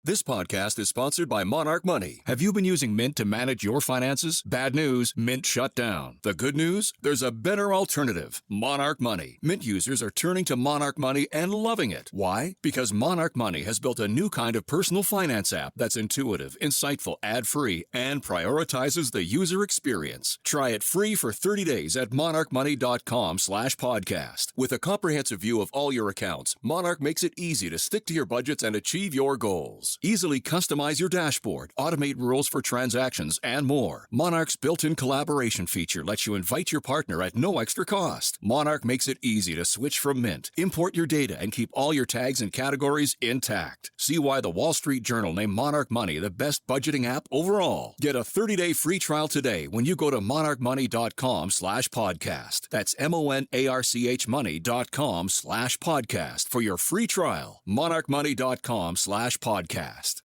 This podcast is sponsored by Monarch Money. Have you been using Mint to manage your finances? Bad news, Mint shut down. The good news? There's a better alternative. Monarch Money. Mint users are turning to Monarch Money and loving it. Why? Because Monarch Money has built a new kind of personal finance app that's intuitive, insightful, ad-free, and prioritizes the user experience. Try it free for 30 days at monarchmoney.com/podcast. With a comprehensive view of all your accounts, Monarch makes it easy to stick to your budgets and achieve your goals. Easily customize your dashboard, automate rules for transactions, and more. Monarch's built-in collaboration feature lets you invite your partner at no extra cost. Monarch makes it easy to switch from Mint, import your data, and keep all your tags and categories intact. See why the Wall Street Journal named Monarch Money the best budgeting app overall. Get a 30-day free trial today when you go to monarchmoney.com/podcast. That's MONARCH money.com/podcast for your free trial. monarchmoney.com/podcast.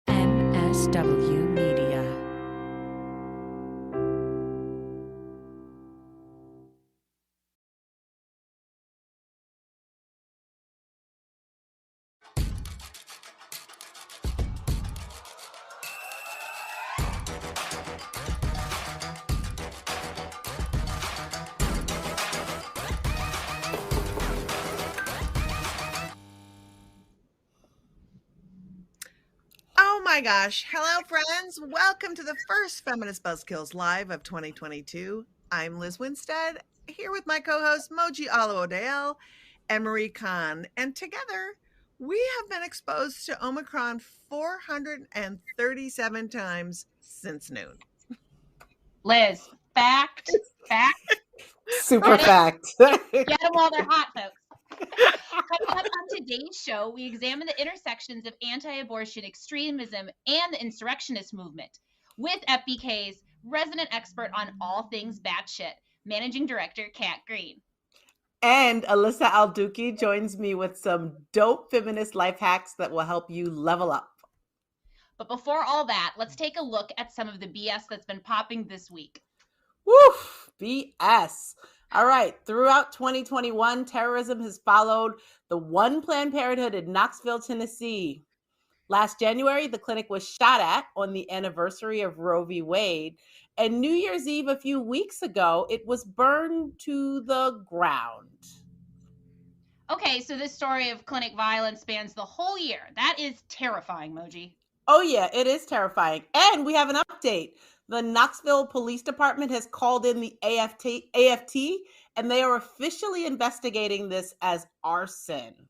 MSW Media. Oh my gosh. Hello, friends. Welcome to the first Feminist Buzzkills Live of 2022. I'm Liz Winstead, here with my co-hosts Moji Alo-Odale and Marie Kahn. And together, we have been exposed to Omicron 437 times since noon. Liz, fact. Super fact. Get them while they're hot, folks. Coming up on today's show, we examine the intersections of anti-abortion extremism and the insurrectionist movement with FBK's resident expert on all things batshit, Managing Director Kat Green. And Alyssa Al-Dookhi joins me with some dope feminist life hacks that will help you level up. But before all that, let's take a look at some of the BS that's been popping this week. Woof, BS. All right. Throughout 2021, terrorism has followed the one Planned Parenthood in Knoxville, Tennessee. Last January, the clinic was shot at on the anniversary of Roe v. Wade. And New Year's Eve, a few weeks ago, it was burned to the ground. Okay, so this story of clinic violence spans the whole year. That is terrifying, Moji. Oh, yeah, it is terrifying. And we have an update. The Knoxville Police Department has called in the AFT, and they are officially investigating this as arson.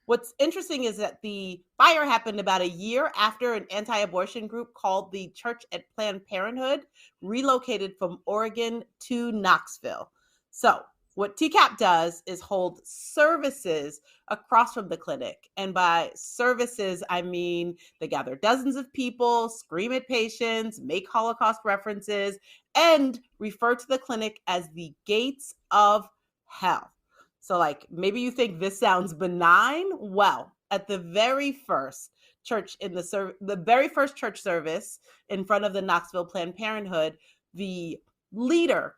What's interesting is that the fire happened about a year after an anti-abortion group called the Church at Planned Parenthood relocated from Oregon to Knoxville. So what TCAP does is hold services across from the clinic. And by services, I mean they gather dozens of people, scream at patients, make Holocaust references, and refer to the clinic as the gates of hell. So like maybe you think this sounds benign. Well, at the very first church the very first church service in front of the Knoxville Planned Parenthood, the leader,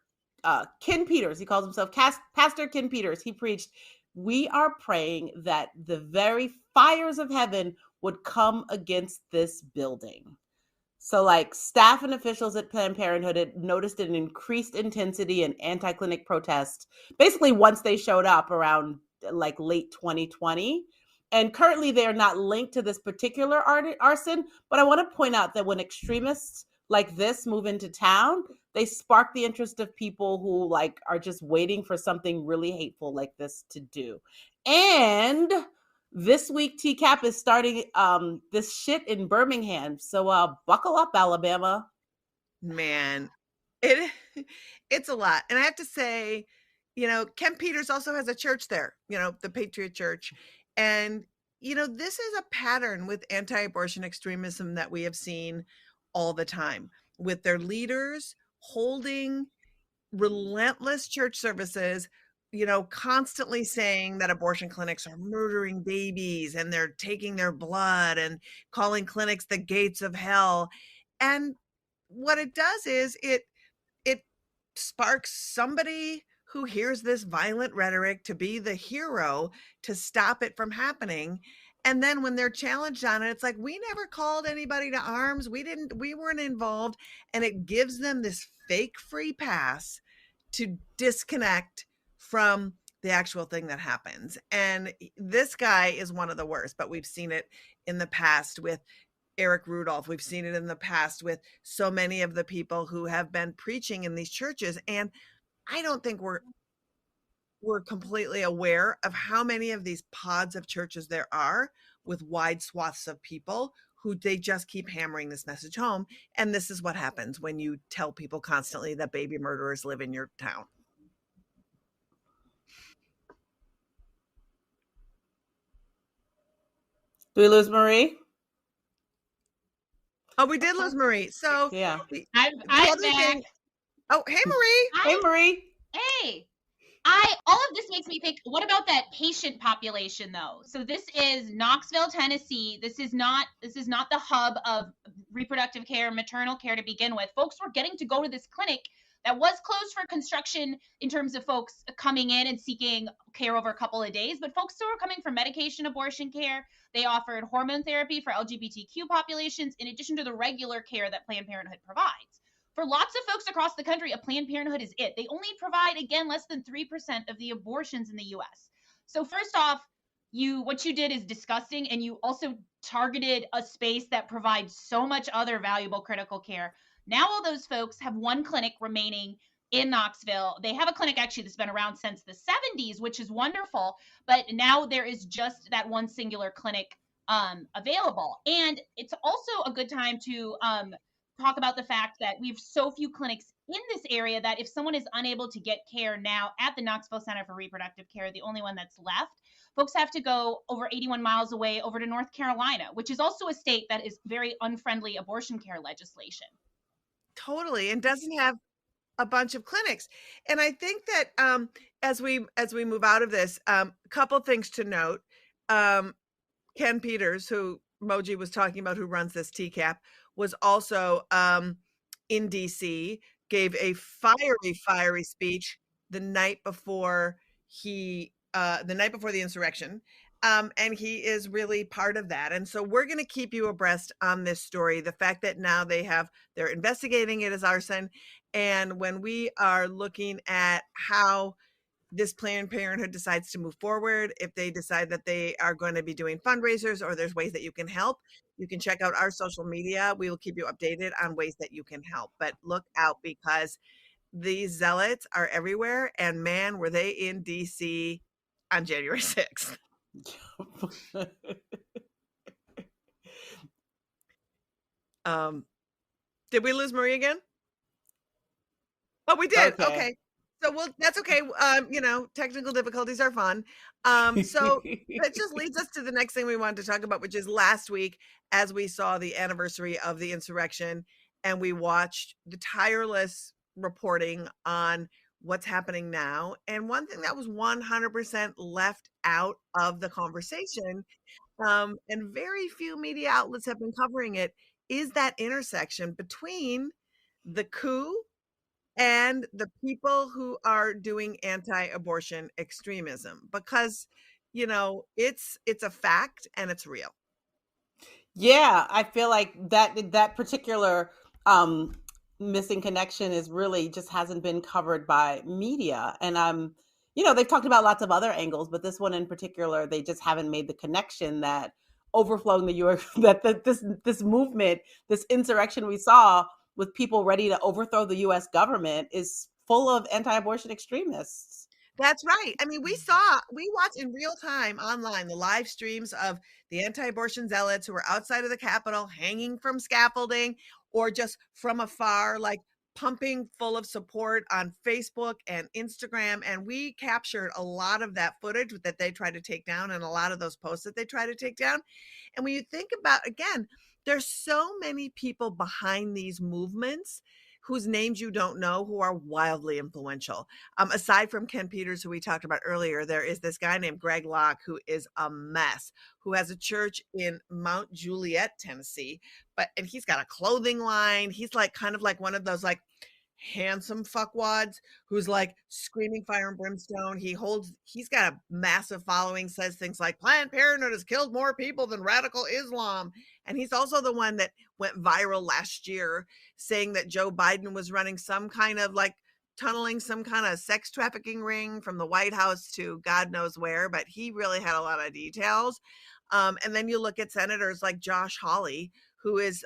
Ken Peters, he calls himself Pastor Ken Peters, he preached, "We are praying that the very fires of heaven would come against this building." So like staff and officials at Planned Parenthood had noticed an increased intensity in anti-clinic protests, basically once they showed up around like late 2020. And currently they are not linked to this particular arson, but I want to point out that when extremists like this move into town, they spark the interest of people who like are just waiting for something really hateful like this to do. And this week, TCAP is starting this shit in Birmingham. So buckle up, Alabama. Man, it's a lot. And I have to say, Ken Peters also has a church there, the Patriot Church. And, this is a pattern with anti-abortion extremism that we have seen all the time, with their leaders holding relentless church services, constantly saying that abortion clinics are murdering babies and they're taking their blood and calling clinics the gates of hell. And what it does is it sparks somebody who hears this violent rhetoric to be the hero to stop it from happening. And then when they're challenged on it, it's like, we never called anybody to arms. We weren't involved. And it gives them this fake free pass to disconnect from the actual thing that happens. And this guy is one of the worst, but we've seen it in the past with Eric Rudolph. We've seen it in the past with so many of the people who have been preaching in these churches. And I don't think we're completely aware of how many of these pods of churches there are with wide swaths of people who they just keep hammering this message home. And this is what happens when you tell people constantly that baby murderers live in your town. Do we lose Marie? Oh, we did lose Marie. So yeah, I'm back. Oh, hey Marie. Hey Marie. Hey. All of this makes me think, what about that patient population though? So this is Knoxville, Tennessee. This is not the hub of reproductive care, maternal care to begin with. Folks were getting to go to this clinic that was closed for construction in terms of folks coming in and seeking care over a couple of days, but folks still were coming for medication abortion care. They offered hormone therapy for LGBTQ populations in addition to the regular care that Planned Parenthood provides. For lots of folks across the country, a Planned Parenthood is it. They only provide, again, less than 3% of the abortions in the U.S. So first off, what you did is disgusting, and you also targeted a space that provides so much other valuable critical care. Now all those folks have one clinic remaining in Knoxville. They have a clinic actually that's been around since the 70s, which is wonderful, but now there is just that one singular clinic available. And it's also a good time to talk about the fact that we have so few clinics in this area that if someone is unable to get care now at the Knoxville Center for Reproductive Care, the only one that's left, folks have to go over 81 miles away over to North Carolina, which is also a state that is very unfriendly abortion care legislation. Totally. And doesn't have a bunch of clinics. And I think that as we move out of this, a couple things to note. Ken Peters, who Moji was talking about, who runs this TCAP, was also in DC, gave a fiery speech the night before the insurrection. And he is really part of that. And so we're going to keep you abreast on this story. The fact that now they're investigating it as arson. And when we are looking at how this Planned Parenthood decides to move forward, if they decide that they are going to be doing fundraisers or there's ways that you can help, you can check out our social media. We will keep you updated on ways that you can help. But look out, because these zealots are everywhere. And man, were they in DC on January 6th. Did we lose Marie again? Oh, we did. Okay. So that's okay. Technical difficulties are fun. So that just leads us to the next thing we wanted to talk about, which is last week, as we saw the anniversary of the insurrection, and we watched the tireless reporting on what's happening now. And one thing that was 100% left out of the conversation, and very few media outlets have been covering it, is that intersection between the coup and the people who are doing anti-abortion extremism, because it's a fact and it's real. Yeah, I feel like that particular missing connection is really just hasn't been covered by media. And they've talked about lots of other angles, but this one in particular, they just haven't made the connection that overflowing the U.S. that this movement, this insurrection we saw with people ready to overthrow the U.S. government is full of anti-abortion extremists. That's right. I mean, we watched in real time online the live streams of the anti-abortion zealots who were outside of the Capitol, hanging from scaffolding, or just from afar, like pumping full of support on Facebook and Instagram. And we captured a lot of that footage that they tried to take down, and a lot of those posts that they tried to take down. And when you think about, again, there's so many people behind these movements whose names you don't know, who are wildly influential. Aside from Ken Peters, who we talked about earlier, there is this guy named Greg Locke, who is a mess, who has a church in Mount Juliet, Tennessee, and he's got a clothing line. He's kind of like one of those handsome fuckwads who's like screaming fire and brimstone. He's got a massive following, says things like Planned Parenthood has killed more people than radical Islam. And he's also the one that went viral last year saying that Joe Biden was running some kind of like tunneling some kind of sex trafficking ring from the White House to God knows where, but he really had a lot of details. And then you look at senators like Josh Hawley, who is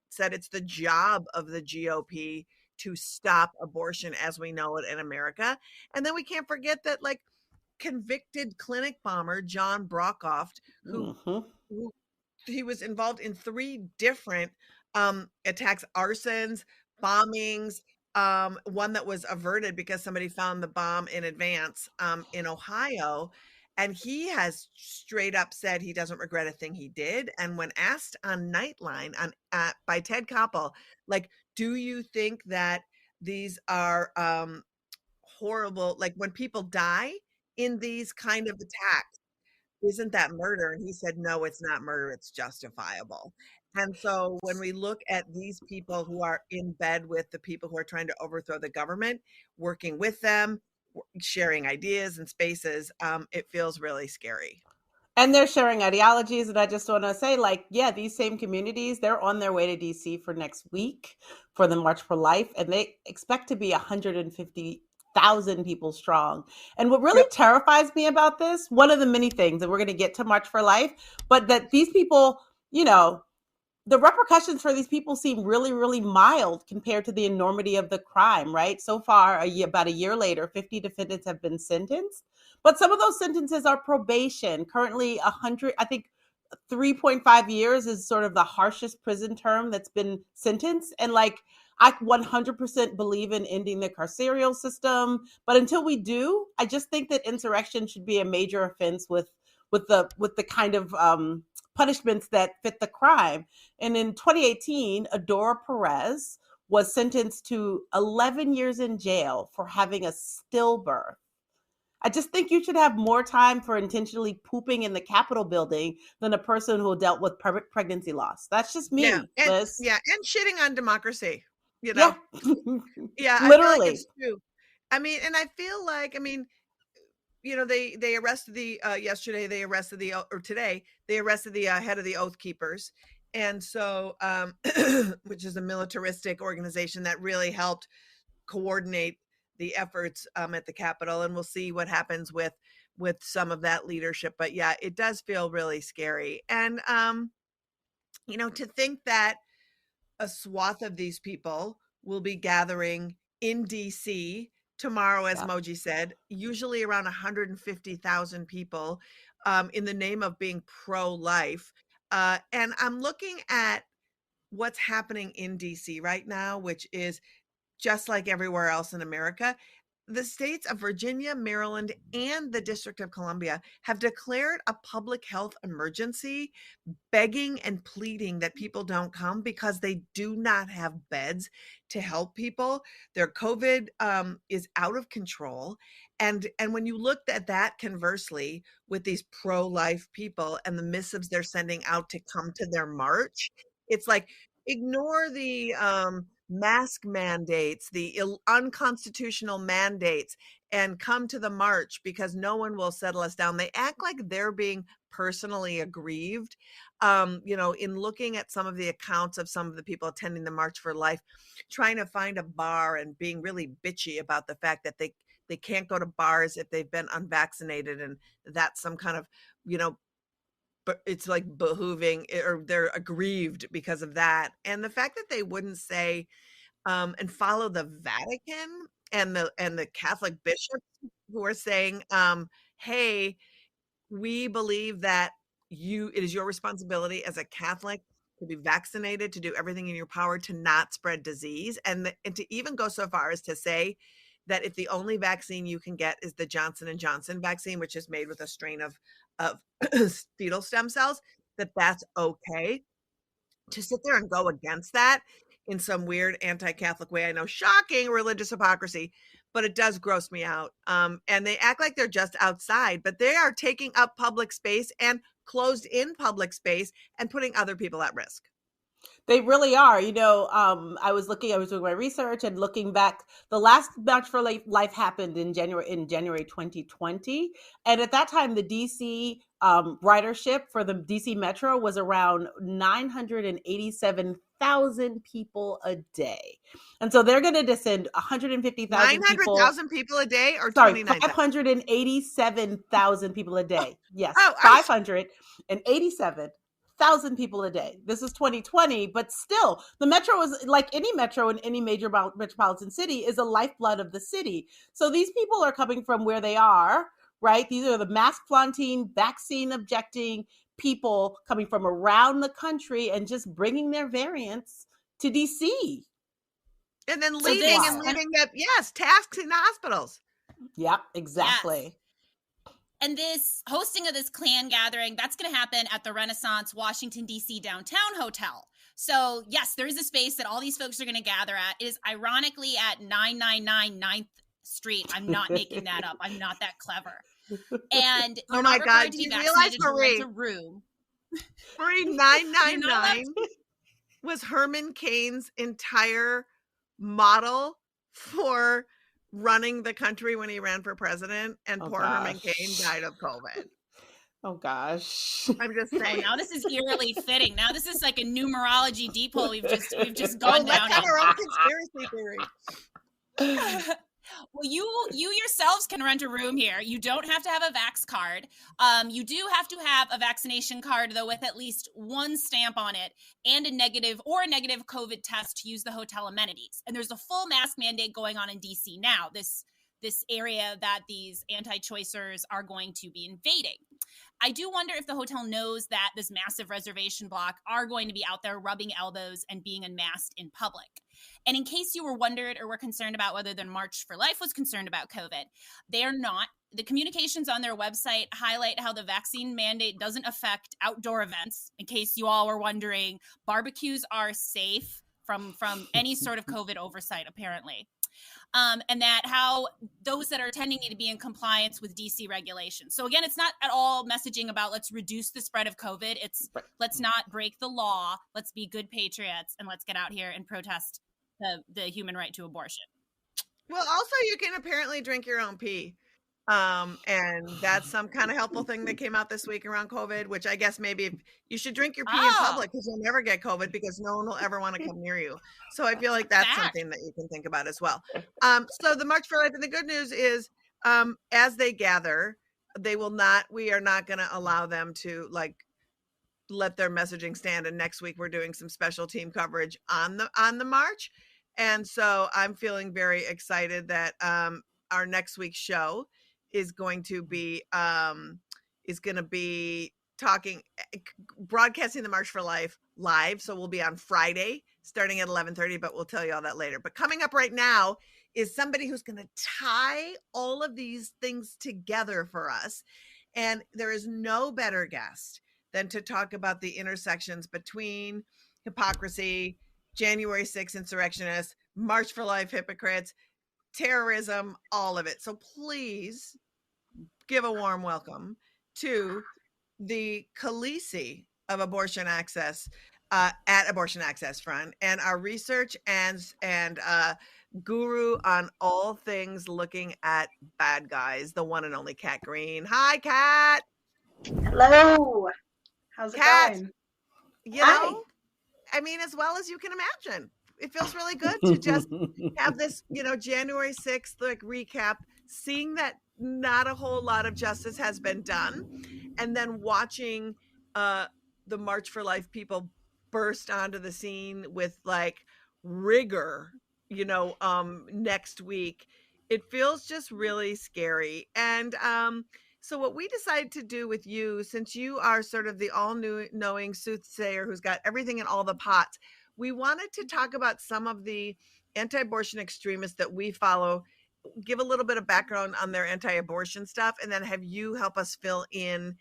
said it's the job of the GOP to stop abortion as we know it in America. And then we can't forget that like convicted clinic bomber John Brockhoff, who he was involved in 3 different attacks, arsons, bombings, one that was averted because somebody found the bomb in advance in Ohio. And he has straight up said he doesn't regret a thing he did. And when asked on Nightline by Ted Koppel, like, do you think that these are horrible, like when people die in these kind of attacks, isn't that murder? And he said, no, it's not murder, it's justifiable. And so when we look at these people who are in bed with the people who are trying to overthrow the government, working with them, sharing ideas and spaces, it feels really scary. And they're sharing ideologies. And I just want to say, like, yeah, these same communities, they're on their way to DC for next week for the March for Life. And they expect to be 150,000 people strong. And what really terrifies me about this, one of the many things, and we're going to get to March for Life, but that these people, you know, the repercussions for these people seem really, really mild compared to the enormity of the crime, right? So far, about a year later, 50 defendants have been sentenced. But some of those sentences are probation. Currently, 3.5 years is sort of the harshest prison term that's been sentenced. And like, I 100% believe in ending the carceral system. But until we do, I just think that insurrection should be a major offense with the kind of punishments that fit the crime. And in 2018, Adora Perez was sentenced to 11 years in jail for having a stillbirth. I just think you should have more time for intentionally pooping in the Capitol building than a person who dealt with pregnancy loss. That's just me, Liz. Yeah, and shitting on democracy, you know? Yeah, literally. I feel like it's true. I mean, and I feel like, you know, they arrested the yesterday, they arrested the, or today, they arrested the head of the Oath Keepers. And so, which is a militaristic organization that really helped coordinate the efforts at the Capitol. And we'll see what happens with some of that leadership. But yeah, it does feel really scary. And, you know, to think that a swath of these people will be gathering in DC tomorrow, as Moji said, usually around 150,000 people in the name of being pro-life. And I'm looking at what's happening in DC right now, which is just like everywhere else in America. The states of Virginia, Maryland, and the District of Columbia have declared a public health emergency, begging and pleading that people don't come because they do not have beds to help people. Their COVID is out of control. And when you looked at that conversely with these pro-life people and the missives they're sending out to come to their march, it's like, ignore the mask mandates, the unconstitutional mandates, and come to the march because no one will settle us down. They act like they're being personally aggrieved. You know, in looking at some of the accounts of some of the people attending the March for Life, trying to find a bar and being really bitchy about the fact that they can't go to bars if they've been unvaccinated, and that's some kind of, you know, but it's like behooving, or they're aggrieved because of that. And the fact that they wouldn't say and follow the Vatican and the Catholic bishops who are saying, hey, we believe that it is your responsibility as a Catholic to be vaccinated, to do everything in your power to not spread disease, and to even go so far as to say that if the only vaccine you can get is the Johnson & Johnson vaccine, which is made with a strain of fetal stem cells, that's okay. To sit there and go against that in some weird anti-Catholic way, I know, shocking religious hypocrisy, but it does gross me out. And they act like they're just outside, but they are taking up public space and closed in public space and putting other people at risk. They really are. I was doing my research and looking back. The last March for Life happened in January 2020, and at that time, the DC ridership for the DC Metro was around 987,000 people a day, and so they're going to descend 150,000 people. 900,000 people a day, or Sorry, 29,000? 587,000 people a day. Yes, Oh, 587,000 people a day. This is 2020, but still, the metro is like any metro in any major metropolitan city is a lifeblood of the city. So these people are coming from where they are, right? These are the mask flaunting, vaccine objecting people coming from around the country and just bringing their variants to DC. And then leaving tasks in hospitals. Yep, exactly. Yes. And this hosting of this Klan gathering, that's going to happen at the Renaissance Washington, D.C. Downtown Hotel. So, yes, there is a space that all these folks are going to gather at. It is ironically at 999 9th Street. I'm not making that up. I'm not that clever. And oh my God, do you realize, Marie, room. Marie, 999 was Herman Cain's entire model for running the country when he ran for president, and Herman Cain died of COVID. Oh gosh. I'm just saying. Now this is eerily fitting. Now this is like a numerology deep hole we've just gone down. Let's have our own conspiracy theory. Well, you yourselves can rent a room here. You don't have to have a vax card. You do have to have a vaccination card, though, with at least one stamp on it and a negative COVID test to use the hotel amenities. And there's a full mask mandate going on in DC now, this area that these anti-choicers are going to be invading. I do wonder if the hotel knows that this massive reservation block are going to be out there rubbing elbows and being unmasked in public. And in case you were wondered or were concerned about whether the March for Life was concerned about COVID, they are not. The communications on their website highlight how the vaccine mandate doesn't affect outdoor events. In case you all were wondering, barbecues are safe from any sort of COVID oversight, apparently. And that how those that are attending need to be in compliance with DC regulations. So again, it's not at all messaging about let's reduce the spread of COVID. It's let's not break the law. Let's be good patriots and let's get out here and protest the human right to abortion. Well, also you can apparently drink your own pee. And that's some kind of helpful thing that came out this week around COVID, which I guess maybe you should drink your pee in public because you'll never get COVID because no one will ever want to come near you. So I feel like that's something that you can think about as well. So the March for Life, and the good news is, as they gather, we are not going to allow them to let their messaging stand. And next week we're doing some special team coverage on the march. And so I'm feeling very excited that our next week's show is going to be broadcasting the March for Life live. So we'll be on Friday starting at 11:30, but we'll tell you all that later. But coming up right now is somebody who's going to tie all of these things together for us. And there is no better guest than to talk about the intersections between hypocrisy, January 6th insurrectionists, March for Life hypocrites, terrorism, all of it. So please give a warm welcome to the Khaleesi of abortion access at Abortion Access Front, and our research and guru on all things looking at bad guys, the one and only Kat Green. Hi, Kat. Hello. How's it going? Hi. I mean, as well as you can imagine. It feels really good to just have this, January 6th recap, seeing that not a whole lot of justice has been done, and then watching the March for Life people burst onto the scene with rigor, next week. It feels just really scary. And so what we decided to do with you, since you are sort of the all-knowing soothsayer who's got everything in all the pots, we wanted to talk about some of the anti-abortion extremists that we follow, give a little bit of background on their anti-abortion stuff, and then have you help us fill in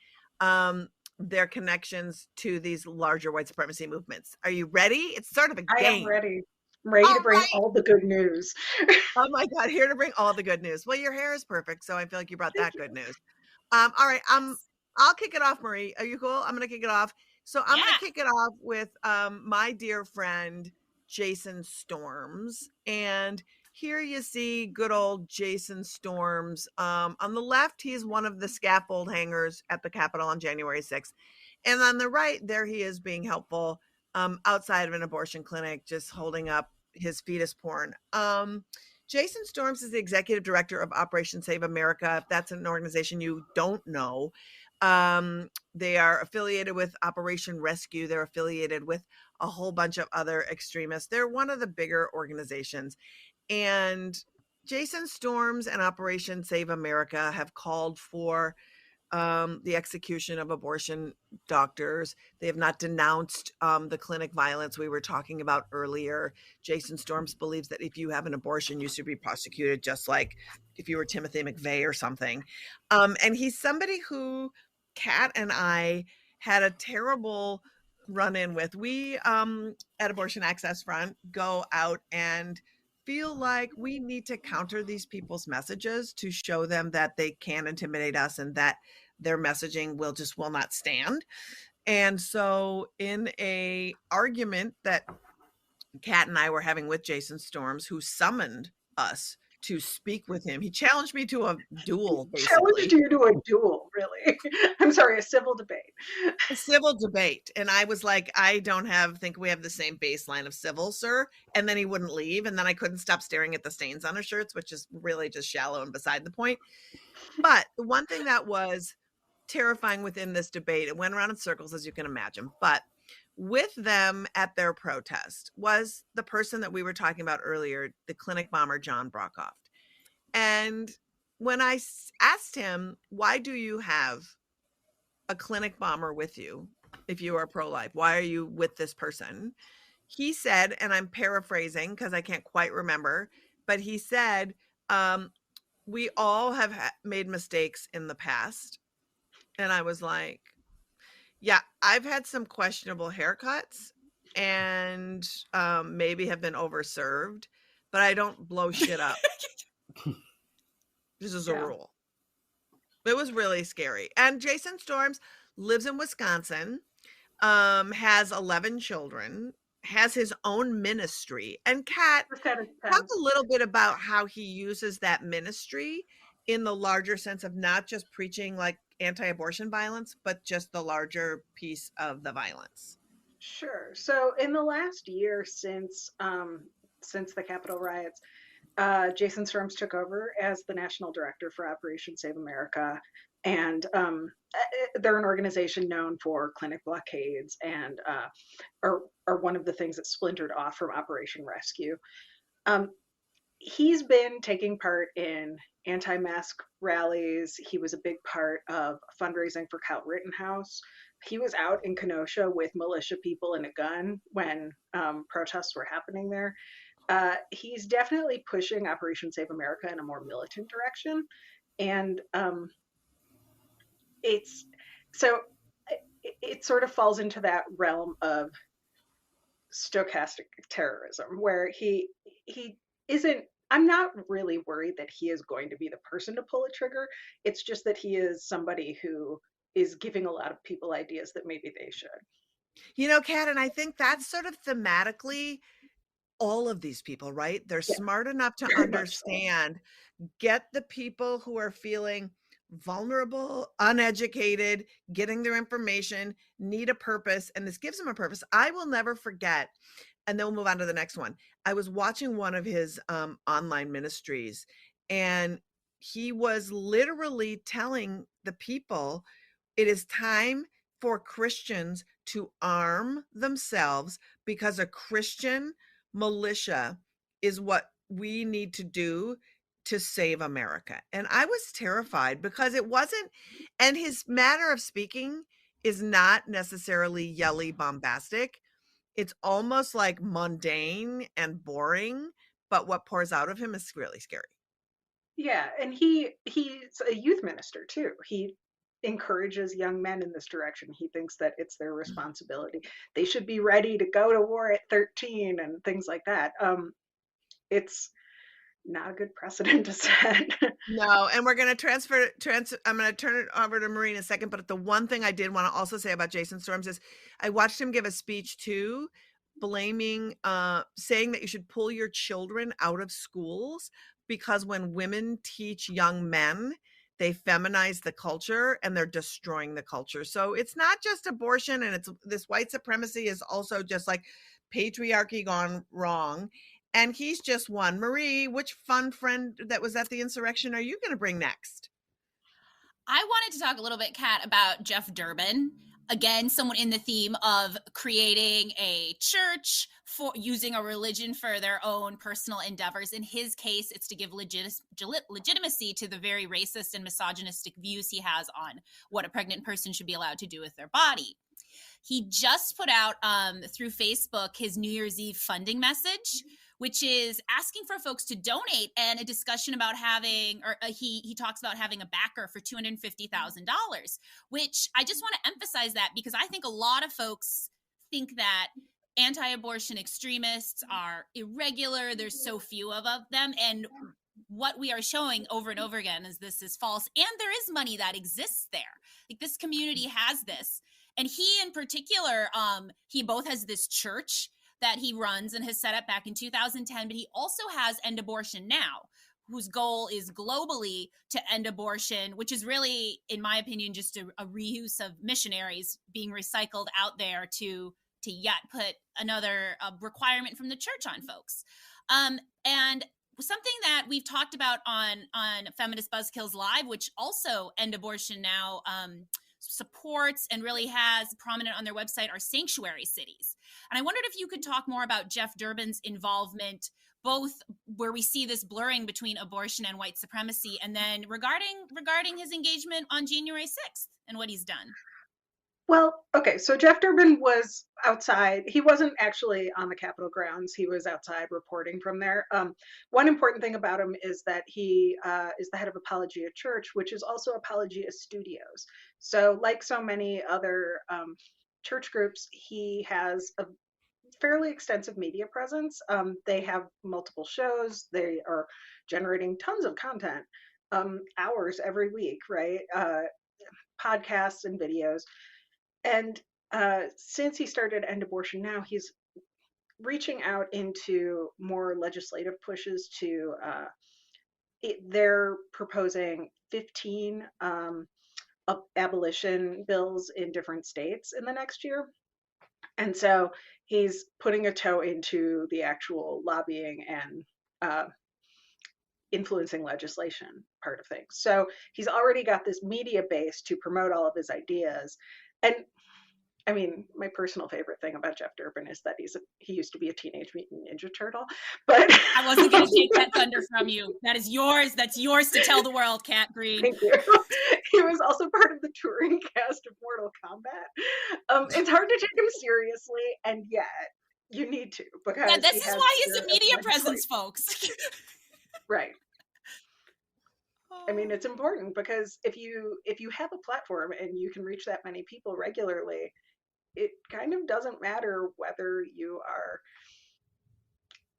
their connections to these larger white supremacy movements. Are you ready? It's sort of a game. I am ready. I'm ready to bring all the good news. Oh my God, here to bring all the good news. Well, your hair is perfect, so I feel like you brought that good news. All right, I'll kick it off, Marie. Are you cool? I'm going to kick it off. So I'm going Yeah. to kick it off with my dear friend, Jason Storms. And here you see good old Jason Storms. On the left, he's one of the scaffold hangers at the Capitol on January 6th. And on the right, there he is being helpful outside of an abortion clinic, just holding up his fetus porn. Jason Storms is the executive director of Operation Save America. If that's an organization you don't know, they are affiliated with Operation Rescue. They're affiliated with a whole bunch of other extremists. They're one of the bigger organizations. And Jason Storms and Operation Save America have called for the execution of abortion doctors. They have not denounced the clinic violence we were talking about earlier. Jason Storms believes that if you have an abortion, you should be prosecuted just like if you were Timothy McVeigh or something. And he's somebody who Kat and I had a terrible run-in with. We at Abortion Access Front go out and feel like we need to counter these people's messages to show them that they can intimidate us and that their messaging will not stand. And so in a argument that Kat and I were having with Jason Storms, who summoned us to speak with him, he challenged me to a duel, basically. Challenged you to a duel, really? I'm sorry, a civil debate. A civil debate. And I was like, I don't think we have the same baseline of civil, sir. And then he wouldn't leave. And then I couldn't stop staring at the stains on his shirts, which is really just shallow and beside the point. But the one thing that was terrifying within this debate, it went around in circles, as you can imagine, but with them at their protest was the person that we were talking about earlier, the clinic bomber, John Brockhoff. And when I asked him, why do you have a clinic bomber with you if you are pro-life? Why are you with this person? He said, and I'm paraphrasing because I can't quite remember, but he said, we all have made mistakes in the past. And I was like, yeah, I've had some questionable haircuts and maybe have been overserved, but I don't blow shit up. This is a rule. It was really scary. And Jason Storms lives in Wisconsin, has 11 children, has his own ministry. And Kat, talk a little bit about how he uses that ministry in the larger sense of not just preaching like anti-abortion violence, but just the larger piece of the violence. Sure. So in the last year since the Capitol riots, Jason Storms took over as the national director for Operation Save America. And they're an organization known for clinic blockades and are one of the things that splintered off from Operation Rescue. He's been taking part in anti-mask rallies. He was a big part of fundraising for Kyle Rittenhouse. He was out in Kenosha with militia people and a gun when protests were happening there. He's definitely pushing Operation Save America in a more militant direction. And it sort of falls into that realm of stochastic terrorism where he isn't. I'm not really worried that he is going to be the person to pull a trigger. It's just that he is somebody who is giving a lot of people ideas that maybe they should. You know, Kat, and I think that's sort of thematically all of these people, right? They're smart enough to understand, get the people who are feeling vulnerable, uneducated, getting their information, need a purpose, and this gives them a purpose. I will never forget, and then we'll move on to the next one. I was watching one of his online ministries, and he was literally telling the people, it is time for Christians to arm themselves because a Christian militia is what we need to do to save America. And I was terrified because it wasn't, and his manner of speaking is not necessarily yelly bombastic. It's almost like mundane and boring, but what pours out of him is really scary. Yeah, and he's a youth minister too. He encourages young men in this direction. He thinks that it's their responsibility. They should be ready to go to war at 13 and things like that. not a good precedent to set. No, and we're going to I'm going to turn it over to Marie in a second, but the one thing I did want to also say about Jason Storms is I watched him give a speech too, saying that you should pull your children out of schools because when women teach young men, they feminize the culture and they're destroying the culture. So it's not just abortion, and it's this white supremacy is also just like patriarchy gone wrong. And he's just one. Marie, which fun friend that was at the insurrection are you going to bring next? I wanted to talk a little bit, Kat, about Jeff Durbin. Again, someone in the theme of creating a church for using a religion for their own personal endeavors. In his case, it's to give legitimacy to the very racist and misogynistic views he has on what a pregnant person should be allowed to do with their body. He just put out through Facebook his New Year's Eve funding message, which is asking for folks to donate, and a discussion about having, or he talks about having a backer for $250,000, which I just want to emphasize that because I think a lot of folks think that anti-abortion extremists are irregular. There's so few of them. And what we are showing over and over again is this is false. And there is money that exists there. Like this community has this. And he in particular, he both has this church that he runs and has set up back in 2010, but he also has End Abortion Now, whose goal is globally to end abortion, which is really, in my opinion, just a reuse of missionaries being recycled out there to yet put another requirement from the church on folks. And something that we've talked about on Feminist Buzzkills Live, which also End Abortion Now supports and really has prominent on their website, are sanctuary cities. And I wondered if you could talk more about Jeff Durbin's involvement, both where we see this blurring between abortion and white supremacy, and then regarding his engagement on January 6th and what he's done. Well, okay, so Jeff Durbin was outside. He wasn't actually on the Capitol grounds. He was outside reporting from there. One important thing about him is that he is the head of Apologia Church, which is also Apologia Studios. So like so many other church groups, he has a fairly extensive media presence. They have multiple shows. They are generating tons of content, hours every week, right? Podcasts and videos. And since he started End Abortion Now, he's reaching out into more legislative pushes to, they're proposing 15 abolition bills in different states in the next year. And so he's putting a toe into the actual lobbying and influencing legislation part of things. So he's already got this media base to promote all of his ideas. And I mean, my personal favorite thing about Jeff Durbin is that he used to be a Teenage Mutant Ninja Turtle. But I wasn't going to take that thunder from you. That is yours. That's yours to tell the world, Kat Green. Thank you. He was also part of the touring cast of Mortal Kombat. It's hard to take him seriously, and yet you need to, because yeah, this is why he's a media presence, folks. Right. I mean, it's important because if you have a platform and you can reach that many people regularly, it kind of doesn't matter whether you are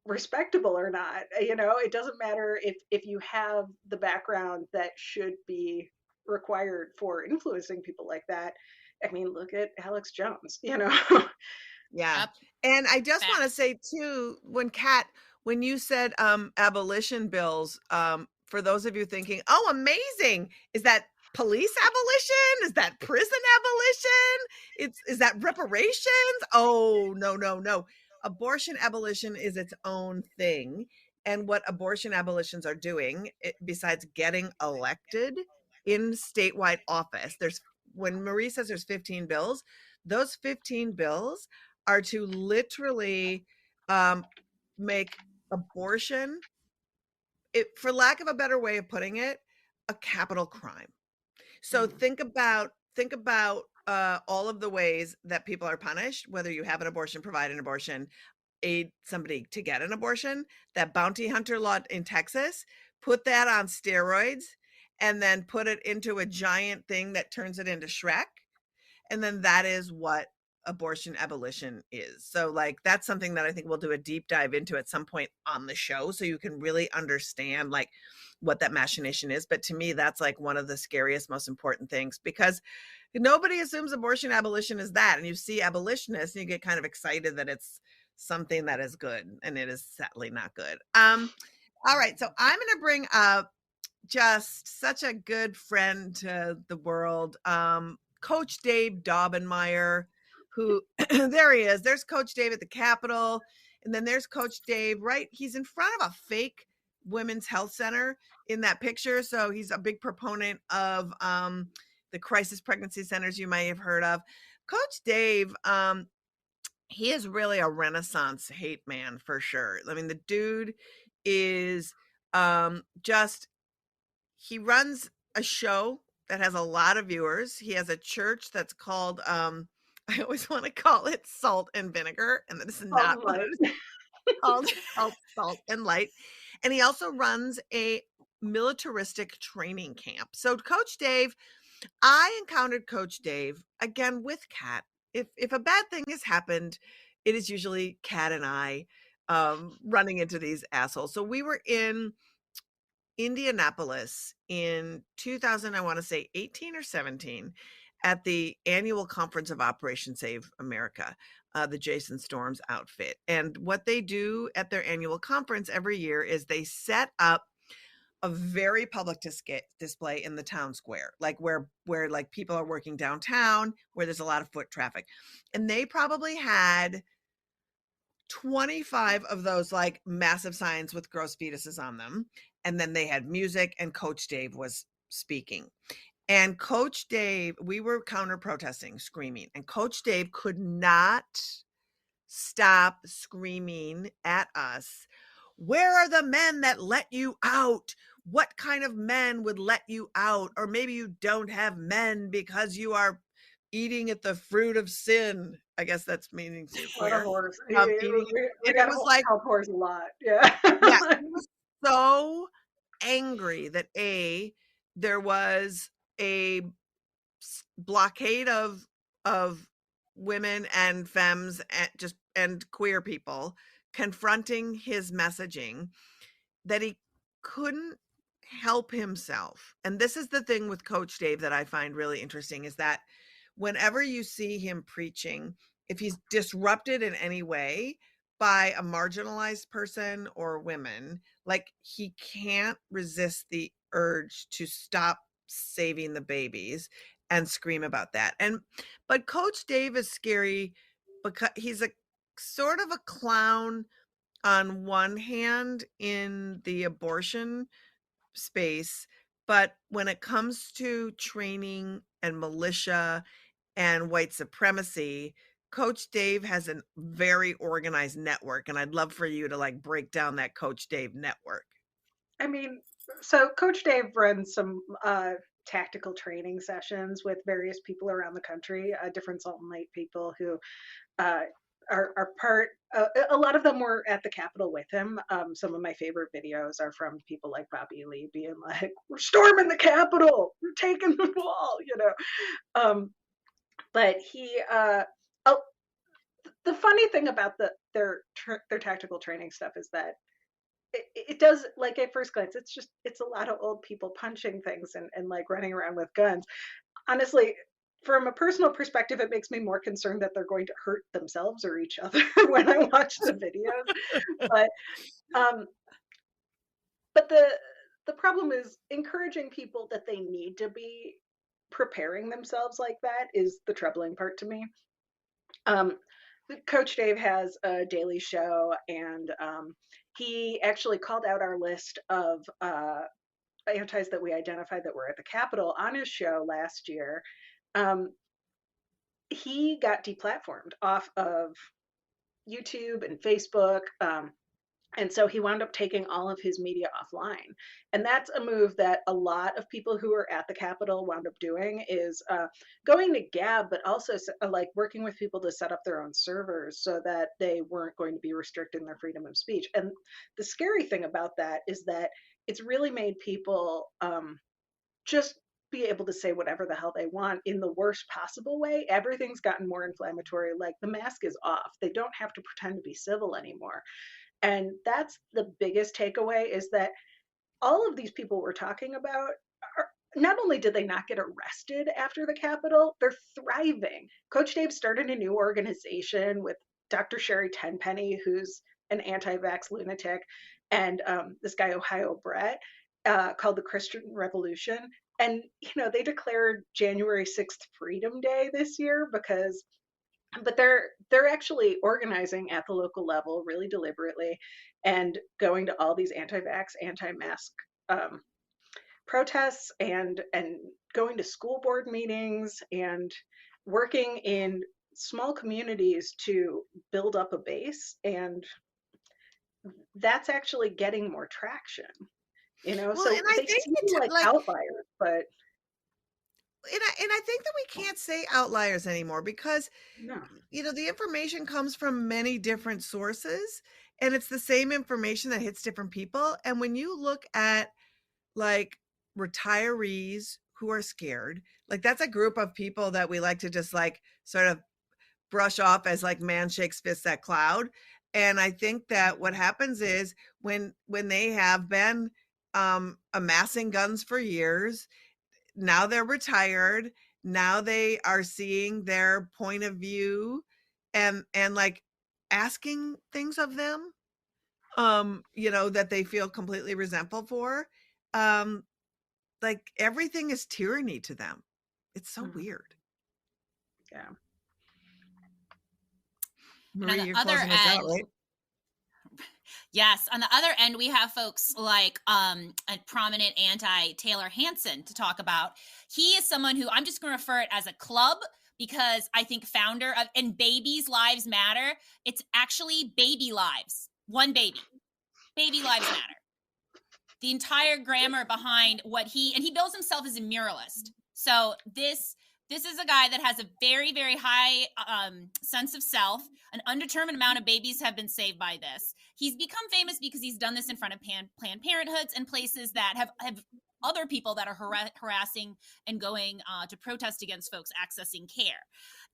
respectable or not. You know, it doesn't matter if you have the background that should be required for influencing people like that. I mean, look at Alex Jones, you know. Yeah. Yep. And I just want to say too, when you said abolition bills, for those of you thinking, oh, amazing, is that police abolition? Is that prison abolition? Is that reparations? Oh, no. Abortion abolition is its own thing. And what abortion abolitions are doing, besides getting elected in statewide office, when Marie says there's 15 bills, those 15 bills are to literally make abortion, for lack of a better way of putting it, a capital crime. So think about all of the ways that people are punished, whether you have an abortion, provide an abortion, aid somebody to get an abortion. That bounty hunter law in Texas, put that on steroids and then put it into a giant thing that turns it into Shrek. And then that is what abortion abolition is. So like that's something that I think we'll do a deep dive into at some point on the show, so you can really understand like what that machination is. But to me, that's like one of the scariest, most important things, because nobody assumes abortion abolition is that. And you see abolitionists and you get kind of excited that it's something that is good, and it is sadly not good. All right, so I'm going to bring up just such a good friend to the world, Coach Dave Daubenmire, who there he is. There's Coach Dave at the Capitol, and then there's Coach Dave, right? He's in front of a fake women's health center in that picture. So he's a big proponent of the crisis pregnancy centers you might have heard of. Coach Dave, he is really a Renaissance hate man for sure. I mean, the dude is just, he runs a show that has a lot of viewers. He has a church that's called, I always want to call it Salt and Vinegar, and that is not what it is called, Salt and Light. And he also runs a militaristic training camp. So Coach Dave, I encountered Coach Dave again with Kat. If a bad thing has happened, it is usually Kat and I running into these assholes. So we were in Indianapolis in 2000, I want to say 18 or 17, at the annual conference of Operation Save America, the Jason Storms outfit. And what they do at their annual conference every year is they set up a very public display in the town square, like where like people are working downtown, where there's a lot of foot traffic. And they probably had 25 of those like massive signs with gross fetuses on them. And then they had music, and Coach Dave was speaking. And Coach Dave, we were counter protesting, screaming, and Coach Dave could not stop screaming at us. Where are the men that let you out? What kind of men would let you out? Or maybe you don't have men because you are eating at the fruit of sin. I guess that's meaning to queer. We got to like help horse a lot. Yeah. Yeah. He was so angry that there was a blockade of women and femmes and queer people confronting his messaging, that he couldn't help himself. And this is the thing with Coach Dave that I find really interesting, is that whenever you see him preaching, if he's disrupted in any way by a marginalized person or women, like he can't resist the urge to stop saving the babies and scream about that. But Coach Dave is scary because he's a sort of a clown on one hand in the abortion space, but when it comes to training and militia and white supremacy, Coach Dave has a very organized network, and I'd love for you to like break down that Coach Dave network. I mean, so Coach Dave runs some tactical training sessions with various people around the country, different Salt and Light people who are part. A lot of them were at the Capitol with him. Some of my favorite videos are from people like Bobby Lee being like, "We're storming the Capitol, we're taking the wall," you know. But he, the funny thing about their tactical training stuff is that it does, like at first glance, it's a lot of old people punching things and like running around with guns. Honestly, from a personal perspective, it makes me more concerned that they're going to hurt themselves or each other when I watch the videos. But the problem is encouraging people that they need to be preparing themselves like that is the troubling part to me. Coach Dave has a daily show, and he actually called out our list of antis that we identified that were at the Capitol on his show last year. He got deplatformed off of YouTube and Facebook. And so he wound up taking all of his media offline. And that's a move that a lot of people who are at the Capitol wound up doing, is going to Gab, but also like working with people to set up their own servers so that they weren't going to be restricting their freedom of speech. And the scary thing about that is that it's really made people just be able to say whatever the hell they want in the worst possible way. Everything's gotten more inflammatory. Like, the mask is off. They don't have to pretend to be civil anymore. And that's the biggest takeaway, is that all of these people we're talking about are, not only did they not get arrested after the Capitol, they're thriving. Coach Dave started a new organization with Dr. Sherry Tenpenny, who's an anti-vax lunatic, and this guy, Ohio Brett, called the Christian Revolution. And, they declared January 6th Freedom Day this year but they're actually organizing at the local level really deliberately and going to all these anti-vax, anti-mask protests and going to school board meetings and working in small communities to build up a base. And that's actually getting more traction, Well, so and I they think seem it's like like, outliers, but and I think that we can't say outliers anymore, because no. the information comes from many different sources, and it's the same information that hits different people. And when you look at, like, retirees who are scared, like, that's a group of people that we like to just, like, sort of brush off as, like, man shakes fist at cloud. And I think that what happens is when they have been amassing guns for years, now they're retired, now they are seeing their point of view and like asking things of them that they feel completely resentful for. Like, everything is tyranny to them. It's so weird. Yeah. Marie, the you're other closing us out, end- right? Yes, on the other end, we have folks like a prominent anti-Taylor Hansen to talk about. He is someone who, I'm just going to refer it as a club, because I think founder of, and Babies Lives Matter. It's actually baby lives. One baby. Baby lives matter. The entire grammar behind what he bills himself as a muralist. So this is a guy that has a very, very high sense of self. An undetermined amount of babies have been saved by this. He's become famous because he's done this in front of Planned Parenthoods and places that have other people that are harassing and going to protest against folks accessing care.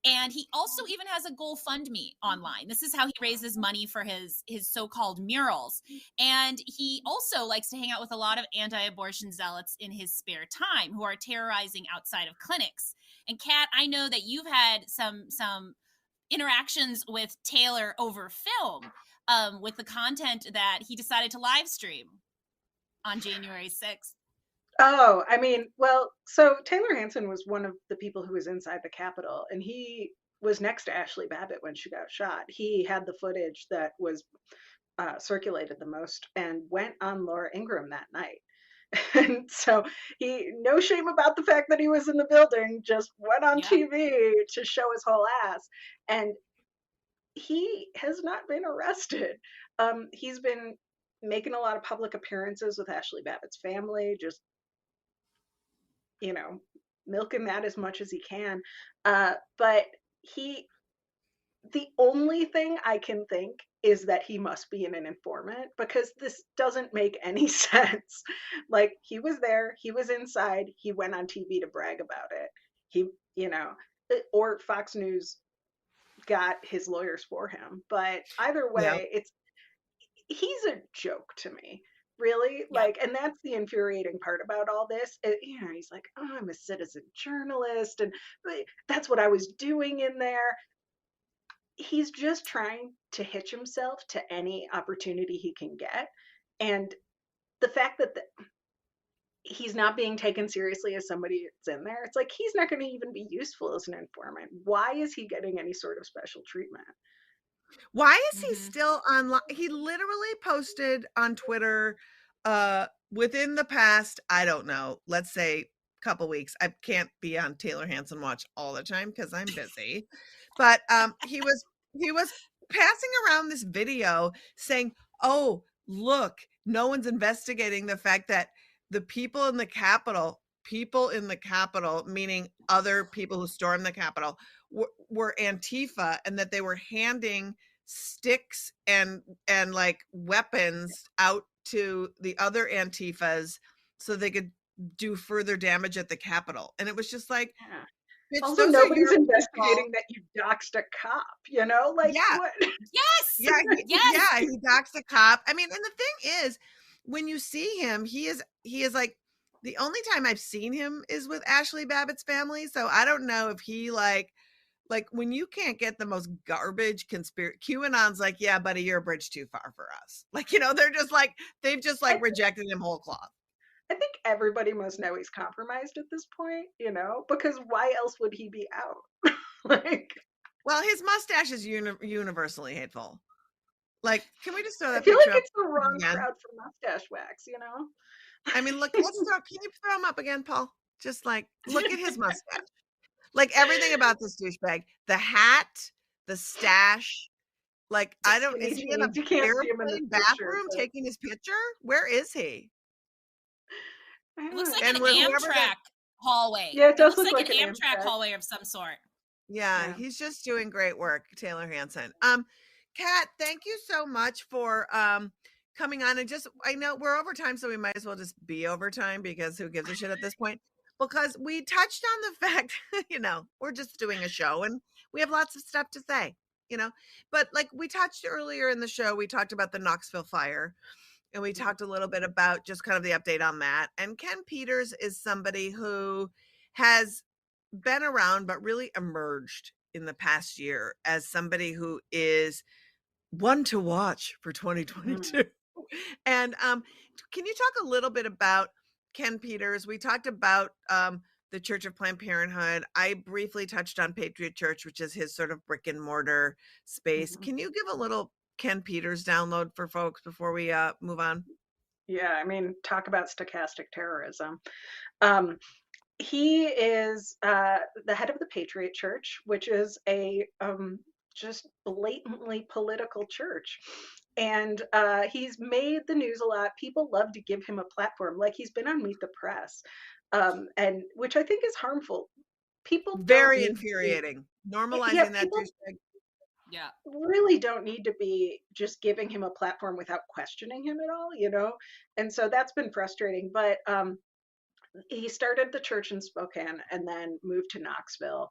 And he also even has a GoFundMe online. This is how he raises money for his so-called murals. And he also likes to hang out with a lot of anti-abortion zealots in his spare time who are terrorizing outside of clinics. And Kat, I know that you've had some interactions with Taylor over film with the content that he decided to live stream on January 6th. Oh, I mean, well, so Taylor Hansen was one of the people who was inside the Capitol, and he was next to Ashley Babbitt when she got shot. He had the footage that was circulated the most and went on Laura Ingraham that night. And so he, no shame about the fact that he was in the building, just went on TV to show his whole ass. And he has not been arrested. He's been making a lot of public appearances with Ashley Babbitt's family, just milking that as much as he can. But the only thing I can think is that he must be an informant, because this doesn't make any sense. Like, he was there, he was inside, he went on TV to brag about it. He, or Fox News got his lawyers for him. But either way, he's a joke to me. Really? Like, and that's the infuriating part about all this. He's like, oh, I'm a citizen journalist, and that's what I was doing in there. He's just trying to hitch himself to any opportunity he can get. And the fact that he's not being taken seriously as somebody that's in there, it's like, he's not going to even be useful as an informant. Why is he getting any sort of special treatment? Why is he still online? He literally posted on Twitter within the past, I don't know, let's say couple weeks. I can't be on Taylor Hansen watch all the time because I'm busy. But he was passing around this video saying, oh, look, no one's investigating the fact that the people in the Capitol, meaning other people who stormed the Capitol, were Antifa, and that they were handing sticks and like weapons out to the other Antifas so they could do further damage at the Capitol. And it was just like, Yeah. bitch, Also, those are nobody's your investigating people. that you doxed a cop, you know? Like, Yeah. what? Yes. Yeah, Yes. he doxed a cop. I mean, and the thing is, when you see him, he is like, the only time I've seen him is with Ashley Babbitt's family. So I don't know if he like when you can't get the most garbage conspiracy, QAnon's like, yeah, buddy, you're a bridge too far for us. Like, you know, they're just like, they've just like rejected him whole cloth. I think everybody must know he's compromised at this point, you know, because why else would he be out? Like, well, his mustache is universally hateful. Like, can we just throw I that feel picture like up it's the wrong again? crowd for mustache wax, you know? I mean, look, can you throw him up again, Paul? Just like, look at his mustache. Like everything about this douchebag, the hat, the stash. Like, is he in a You can't see him in the airplane picture, bathroom but taking his picture? Where is he? It looks like And an whoever Amtrak hallway. Yeah, it does looks look like like an an Amtrak Amtrak. hallway of some sort. Yeah, Yeah. he's just doing great work, Taylor Hansen. Kat, thank you so much for coming on. And just, I know we're over time, so we might as well just be over time, because who gives a shit at this point? Because we touched on the fact, you know, we're just doing a show and we have lots of stuff to say, you know. But like we touched earlier in the show, we talked about the Knoxville fire. And we talked a little bit about just kind of the update on that. And Ken Peters is somebody who has been around, but really emerged in the past year as somebody who is one to watch for 2022. And can you talk a little bit about Ken Peters? We talked about the Church of Planned Parenthood. I briefly touched on Patriot Church, which is his sort of brick and mortar space. Can you give a little Ken Peters download for folks before we move on? Yeah, I mean, talk about stochastic terrorism. He is the head of the Patriot Church, which is a just blatantly political church. And he's made the news a lot. People love to give him a platform. Like, he's been on Meet the Press, and which I think is harmful. People Very infuriating. Normalizing that douchebag. Yeah. Really don't need to be just giving him a platform without questioning him at all, you know? And so that's been frustrating. But he started the church in Spokane and then moved to Knoxville.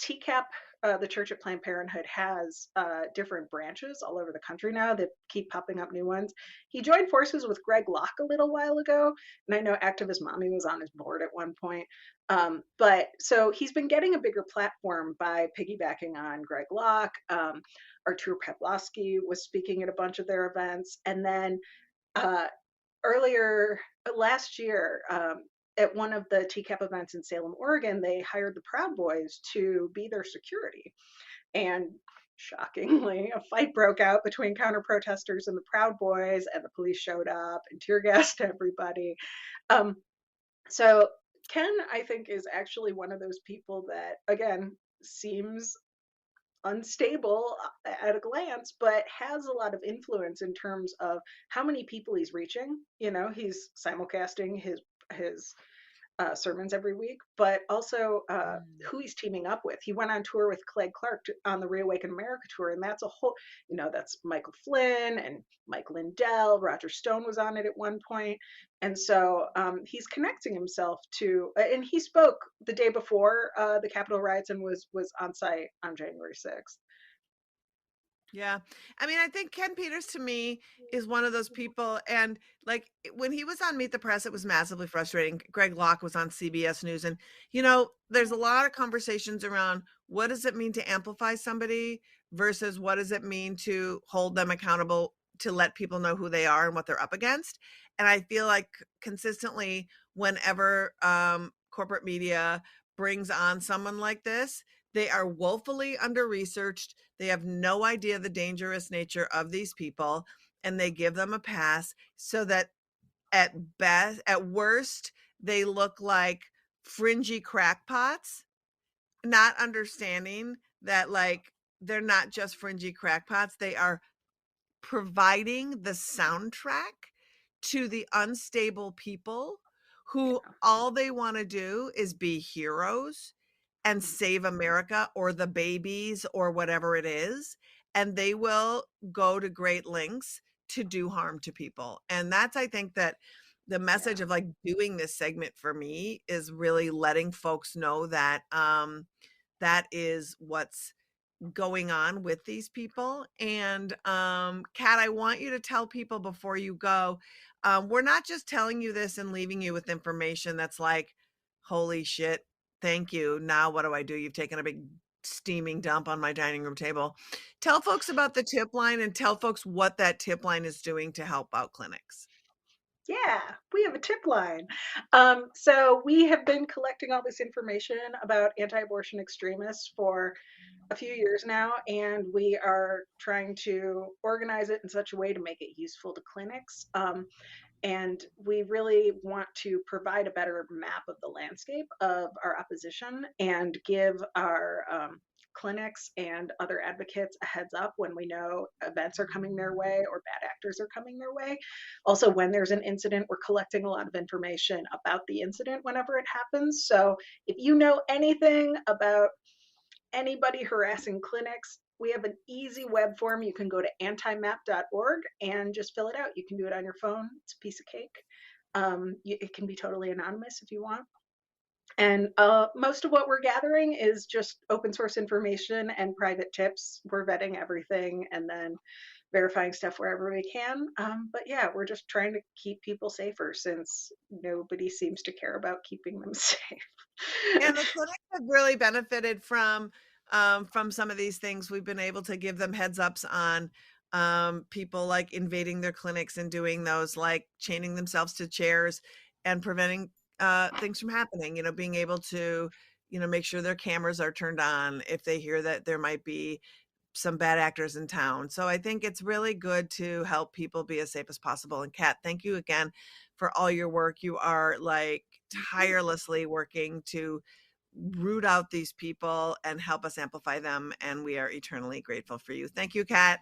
TCAP, the Church at Planned Parenthood, has different branches all over the country now that keep popping up new ones. He joined forces with Greg Locke a little while ago, and I know Activist Mommy was on his board at one point. But so he's been getting a bigger platform by piggybacking on Greg Locke. Artur Pawlowski was speaking at a bunch of their events. And then earlier last year, at one of the TCAP events in Salem, Oregon, they hired the Proud Boys to be their security. And shockingly, a fight broke out between counter protesters and the Proud Boys, and the police showed up and tear gassed everybody. So Ken, I think, is actually one of those people that, again, seems unstable at a glance, but has a lot of influence in terms of how many people he's reaching. You know, he's simulcasting his sermons every week, but also who he's teaming up with. He went on tour with Clegg Clark on the Reawaken America tour, and that's a whole, you know, that's Michael Flynn and Mike Lindell. Roger Stone was on it at one point. And so he's connecting himself to, and he spoke the day before the Capitol riots and was on site on January 6th. Yeah. I mean, I think Ken Peters to me is one of those people. And like when he was on Meet the Press, it was massively frustrating. Greg Locke was on CBS News. And, you know, there's a lot of conversations around what does it mean to amplify somebody versus what does it mean to hold them accountable, to let people know who they are and what they're up against. And I feel like consistently, whenever corporate media brings on someone like this, they are woefully under-researched. They have no idea the dangerous nature of these people, and they give them a pass so that at worst, they look like fringy crackpots, not understanding that like they're not just fringy crackpots. They are providing the soundtrack to the unstable people who all they want to do is be heroes and save America or the babies or whatever it is. And they will go to great lengths to do harm to people. And that's, I think that the message of like doing this segment for me is really letting folks know that that is what's going on with these people. And Kat, I want you to tell people before you go, we're not just telling you this and leaving you with information that's like, holy shit, thank you, now what do I do? You've taken a big steaming dump on my dining room table. Tell folks about the tip line and tell folks what that tip line is doing to help out clinics. Yeah, we have a tip line. So we have been collecting all this information about anti-abortion extremists for a few years now, and we are trying to organize it in such a way to make it useful to clinics. And we really want to provide a better map of the landscape of our opposition and give our clinics and other advocates a heads up when we know events are coming their way or bad actors are coming their way. Also, when there's an incident, we're collecting a lot of information about the incident whenever it happens. So if you know anything about anybody harassing clinics, we have an easy web form. You can go to antimap.org and just fill it out. You can do it on your phone. It's a piece of cake. It can be totally anonymous if you want. And most of what we're gathering is just open source information and private tips. We're vetting everything and then verifying stuff wherever we can. But yeah, we're just trying to keep people safer since nobody seems to care about keeping them safe. And the clinics have really benefited from some of these things. We've been able to give them heads ups on people like invading their clinics and doing those, like chaining themselves to chairs and preventing things from happening, being able to, make sure their cameras are turned on if they hear that there might be some bad actors in town. So I think it's really good to help people be as safe as possible. And Kat, thank you again for all your work. You are like tirelessly working to root out these people and help us amplify them. And we are eternally grateful for you. Thank you, Kat.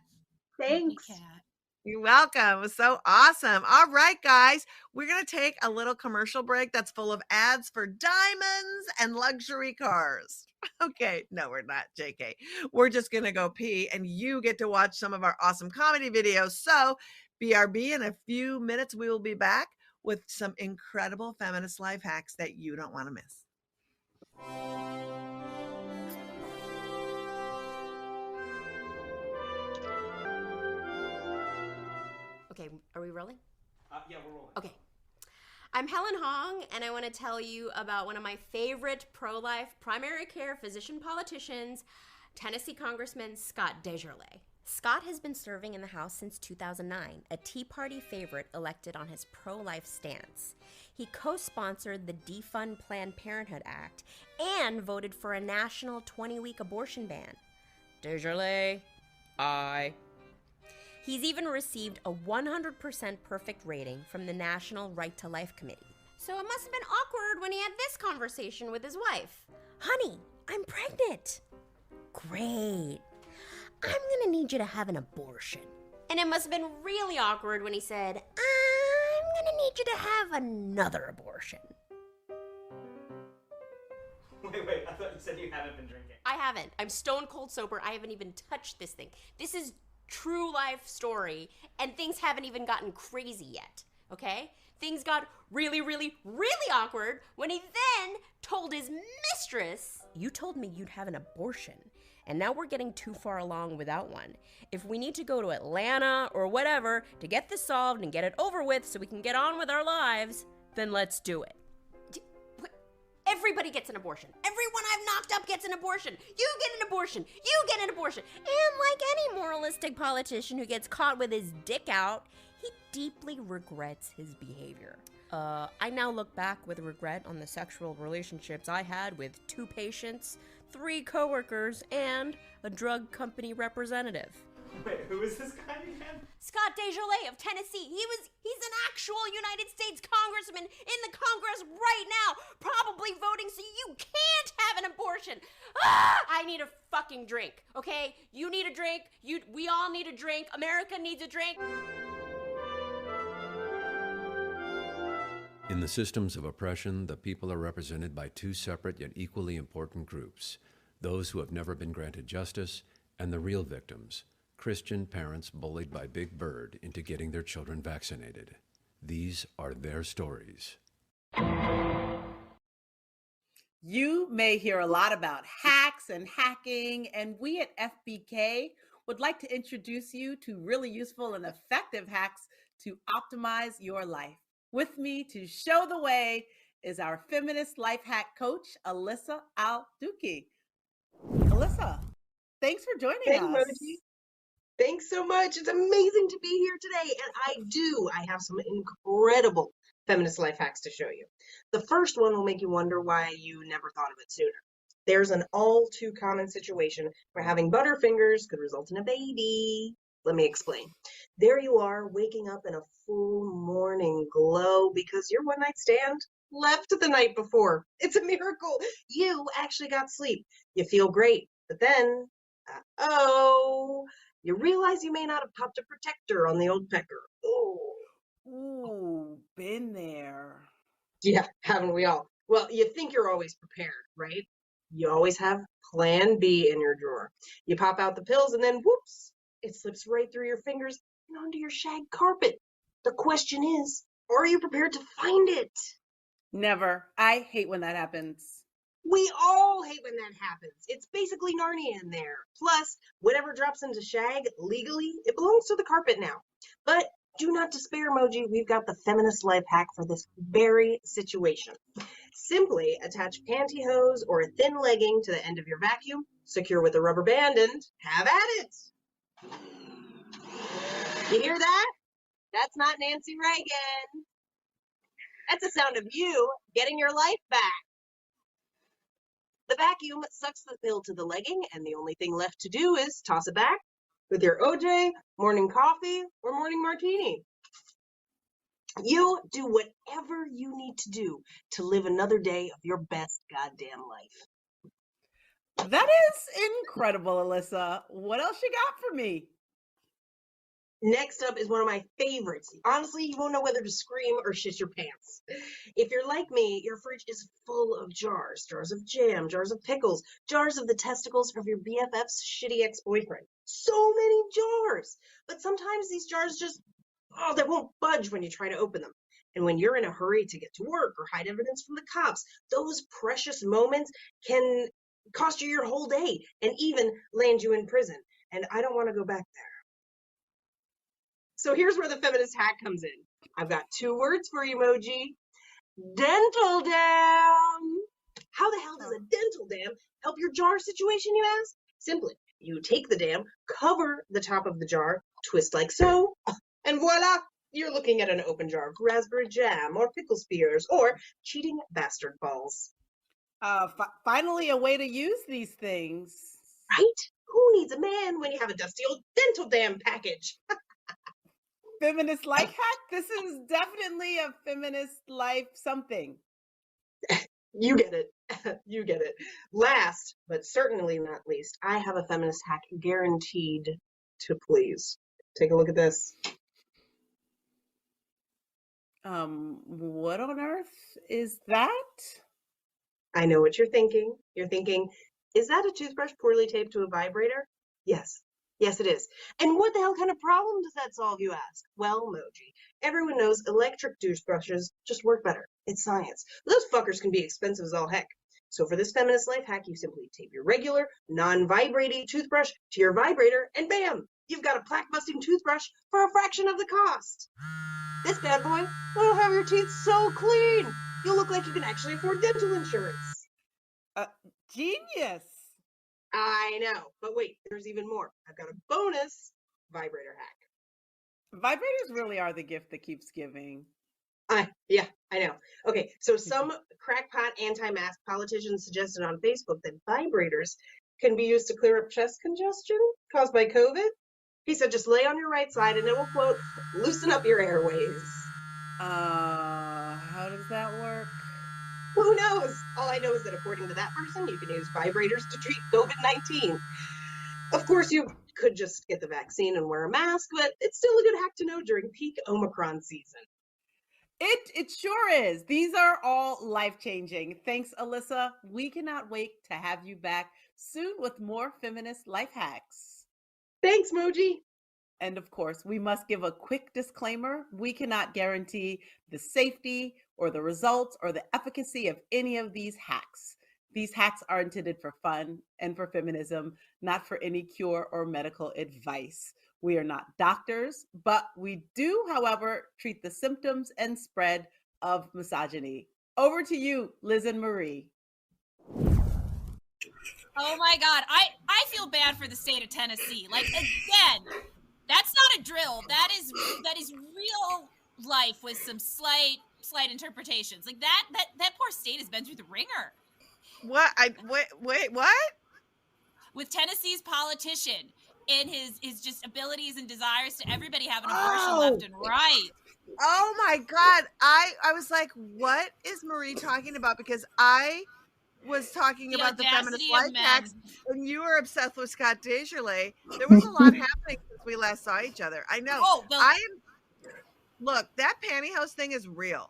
Thanks. Thank you, Kat. You're welcome. It was so awesome. All right, guys, we're going to take a little commercial break that's full of ads for diamonds and luxury cars. Okay, no, we're not, JK. We're just going to go pee and you get to watch some of our awesome comedy videos. So BRB, in a few minutes, we will be back with some incredible feminist life hacks that you don't want to miss. Okay, are we rolling? Yeah, we're rolling. Okay. I'm Helen Hong, and I want to tell you about one of my favorite pro-life primary care physician politicians, Tennessee Congressman Scott DesJarlais. Scott has been serving in the House since 2009, a Tea Party favorite elected on his pro-life stance. He co-sponsored the Defund Planned Parenthood Act and voted for a national 20-week abortion ban. DesJarlais, aye. He's even received a 100% perfect rating from the National Right to Life Committee. So it must have been awkward when he had this conversation with his wife. Honey, I'm pregnant. Great. I'm gonna need you to have an abortion. And it must have been really awkward when he said, I'm gonna need you to have another abortion. Wait, I thought you said you haven't been drinking. I haven't. I'm stone cold sober. I haven't even touched this thing. This is true life story, and things haven't even gotten crazy yet, okay? Things got really, really, really awkward when he then told his mistress, you told me you'd have an abortion, and now we're getting too far along without one. If we need to go to Atlanta or whatever to get this solved and get it over with so we can get on with our lives, then let's do it. Everybody gets an abortion. Everyone I've knocked up gets an abortion. You get an abortion. You get an abortion. And like any moralistic politician who gets caught with his dick out, he deeply regrets his behavior. I now look back with regret on the sexual relationships I had with 2 patients, 3 coworkers, and a drug company representative. Wait, who is this guy again? Scott DesJarlais of Tennessee. He's an actual United States congressman in the Congress right now, probably voting so you can't have an abortion. I need a fucking drink, okay? You need a drink. We all need a drink. America needs a drink. In the systems of oppression, the people are represented by 2 separate yet equally important groups: those who have never been granted justice and the real victims, Christian parents bullied by Big Bird into getting their children vaccinated. These are their stories. You may hear a lot about hacks and hacking, and we at FBK would like to introduce you to really useful and effective hacks to optimize your life. With me to show the way is our Feminist Life Hack coach, Feminist Al-Dookhi. Alyssa, thanks for joining Hey, us. Moji. Thanks so much. It's amazing to be here today. And I have some incredible feminist life hacks to show you. The first one will make you wonder why you never thought of it sooner. There's an all too common situation where having butterfingers could result in a baby. Let me explain. There you are, waking up in a full morning glow because your one night stand left the night before. It's a miracle. You actually got sleep. You feel great. But then, you realize you may not have popped a protector on the old pecker. Oh. Ooh, been there. Yeah, haven't we all? Well, you think you're always prepared, right? You always have plan B in your drawer. You pop out the pills and then whoops, it slips right through your fingers and onto your shag carpet. The question is, are you prepared to find it? Never. I hate when that happens. We all hate when that happens. It's basically Narnia in there. Plus, whatever drops into shag legally, it belongs to the carpet now. But do not despair, Moji. We've got the feminist life hack for this very situation. Simply attach pantyhose or a thin legging to the end of your vacuum, secure with a rubber band, and have at it. You hear that? That's not Nancy Reagan. That's the sound of you getting your life back. The vacuum sucks the pill to the legging, and the only thing left to do is toss it back with your OJ, morning coffee, or morning martini. You do whatever you need to do to live another day of your best goddamn life. That is incredible, Alyssa. What else you got for me? Next up is one of my favorites. Honestly, you won't know whether to scream or shit your pants. If you're like me, your fridge is full of jars. Jars of jam, jars of pickles, jars of the testicles of your BFF's shitty ex-boyfriend. So many jars! But sometimes these jars just, they won't budge when you try to open them. And when you're in a hurry to get to work or hide evidence from the cops, those precious moments can cost you your whole day and even land you in prison. And I don't want to go back there. So here's where the feminist hack comes in. I've got 2 words for you, Moji. Dental dam. How the hell does a dental dam help your jar situation, you ask? Simply, you take the dam, cover the top of the jar, twist like so, and voila, you're looking at an open jar of raspberry jam or pickle spears or cheating bastard balls. Finally, a way to use these things. Right? Who needs a man when you have a dusty old dental dam package? Feminist life hack? This is definitely a feminist life something. You get it. You get it. Last, but certainly not least, I have a feminist hack guaranteed to please. Take a look at this. What on earth is that? I know what you're thinking. You're thinking, is that a toothbrush poorly taped to a vibrator? Yes. Yes, it is. And what the hell kind of problem does that solve, you ask? Well, Moji, everyone knows electric toothbrushes just work better. It's science. Those fuckers can be expensive as all heck. So for this feminist life hack, you simply tape your regular, non-vibrating toothbrush to your vibrator, and bam! You've got a plaque-busting toothbrush for a fraction of the cost. This bad boy will have your teeth so clean, you'll look like you can actually afford dental insurance. Genius. I know, but wait, there's even more. I've got a bonus vibrator hack. Vibrators really are the gift that keeps giving. Yeah, I know. Okay, so some crackpot anti-mask politicians suggested on Facebook that vibrators can be used to clear up chest congestion caused by COVID. He said just lay on your right side and it will, quote, loosen up your airways. How does that work? Who knows? All I know is that according to that person, you can use vibrators to treat COVID-19. Of course, you could just get the vaccine and wear a mask, but it's still a good hack to know during peak Omicron season. It sure is. These are all life-changing. Thanks, Alyssa. We cannot wait to have you back soon with more feminist life hacks. Thanks, Moji. And of course, we must give a quick disclaimer. We cannot guarantee the safety or the results or the efficacy of any of these hacks. These hacks are intended for fun and for feminism, not for any cure or medical advice. We are not doctors, but we do, however, treat the symptoms and spread of misogyny. Over to you, Liz and Marie. Oh my God, I feel bad for the state of Tennessee. Like, again, that's not a drill. That is real life with some slight interpretations. Like that poor state has been through the ringer. What? Wait, what? With Tennessee's politician and his just abilities and desires to everybody have an abortion left and right. Oh my God. I was like, what is Marie talking about? Because I was talking about the Feminist Life Hacks, and you were obsessed with Scott Desjardins. There was a lot happening since we last saw each other. I know. Look, that pantyhose thing is real.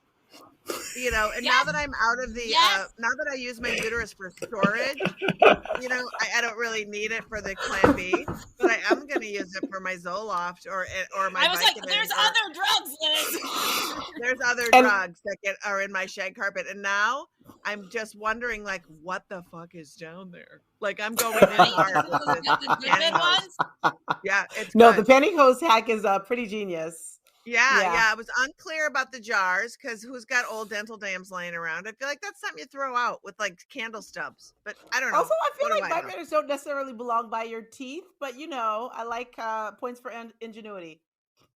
You know, and now that I'm out of the, now that I use my uterus for storage, you know, I don't really need it for the Plan B, but I am going to use it for my Zoloft or my. I was like, there's other drugs, Liz. There's other drugs that are in my shag carpet, and now I'm just wondering, like, what the fuck is down there? Like, I'm going in hard with the pantyhose. Yeah, it's no, good. the pantyhose hack is pretty genius. Yeah. It was unclear about the jars because who's got old dental dams laying around? I feel like that's something you throw out with like candle stubs, but I don't know. Also, I feel like vibrators don't necessarily belong by your teeth, but you know, I like points for ingenuity.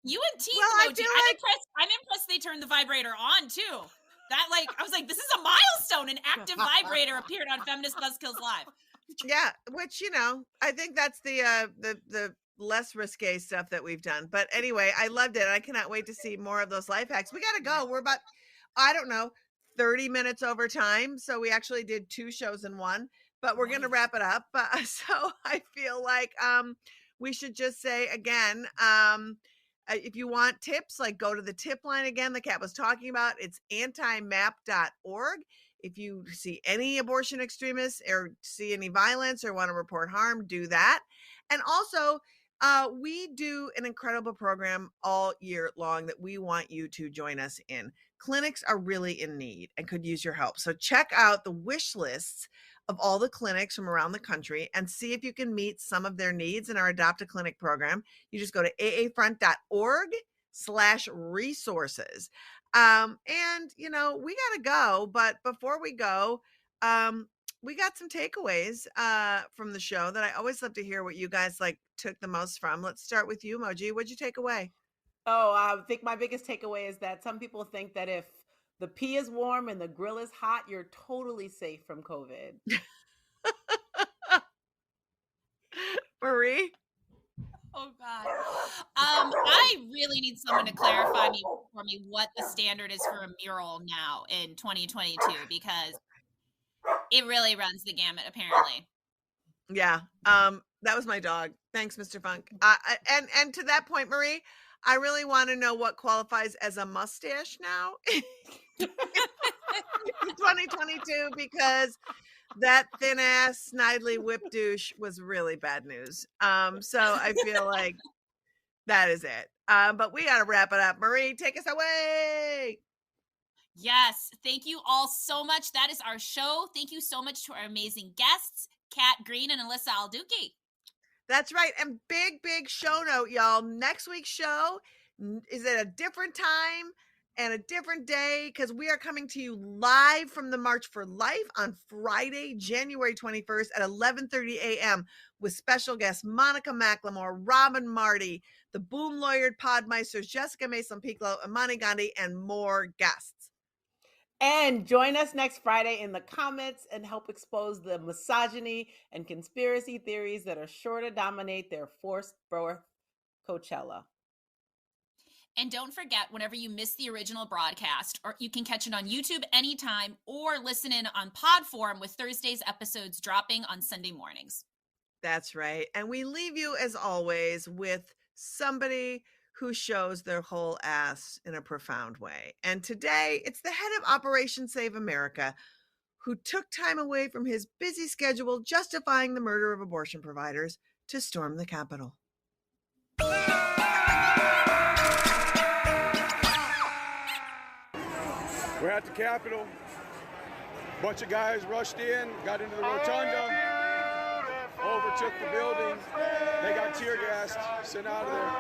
You and teeth, well, I'm impressed they turned the vibrator on too. That I was like, this is a milestone. An active vibrator appeared on Feminist Buzzkills Live. Yeah, which, you know, I think that's the less risque stuff that we've done. But anyway, I loved it. I cannot wait to see more of those life hacks. We got to go. We're about, I don't know, 30 minutes over time. So we actually did 2 shows in one, but we're going to wrap it up. So I feel like we should just say again, if you want tips, like go to the tip line again, the Kat was talking about. It's antimap.org. If you see any abortion extremists or see any violence or want to report harm, do that. And also, we do an incredible program all year long that we want you to join us in. Clinics are really in need and could use your help. So check out the wish lists of all the clinics from around the country and see if you can meet some of their needs in our Adopt a Clinic program. You just go to aafront.org/resources. And, you know, we got to go. But before we go, we got some takeaways from the show that I always love to hear what you guys took the most from. Let's start with you, Moji. What'd you take away? Oh, I think my biggest takeaway is that some people think that if the pee is warm and the grill is hot, you're totally safe from COVID. Marie? Oh God. I really need someone to clarify for me what the standard is for a mural now in 2022, because it really runs the gamut, apparently. Yeah. That was my dog. Thanks, Mr. Funk. And to that point, Marie, I really want to know what qualifies as a mustache now in 2022, because that thin ass snidely whip douche was really bad news. So I feel like that is it. But we got to wrap it up. Marie, take us away. Yes. Thank you all so much. That is our show. Thank you so much to our amazing guests, Kat Green and Alyssa Al-Dookhi. That's right. And big show note, y'all. Next week's show is at a different time and a different day, because we are coming to you live from the March for Life on Friday, January 21st at 11:30 a.m. with special guests Monica McLemore, Robin Marty, the Boom Lawyered Podmeisters, Jessica Mason-Piccolo, Imani Gandhi, and more guests. And join us next Friday in the comments and help expose the misogyny and conspiracy theories that are sure to dominate their Forced Birth Coachella. And don't forget, whenever you miss the original broadcast, or you can catch it on YouTube anytime or listen in on Podform with Thursday's episodes dropping on Sunday mornings. That's right. And we leave you, as always, with somebody who shows their whole ass in a profound way. And today, it's the head of Operation Save America, who took time away from his busy schedule justifying the murder of abortion providers to storm the Capitol. at the Capitol. A bunch of guys rushed in, got into the rotunda, overtook the building. They got tear gassed, sent out of there.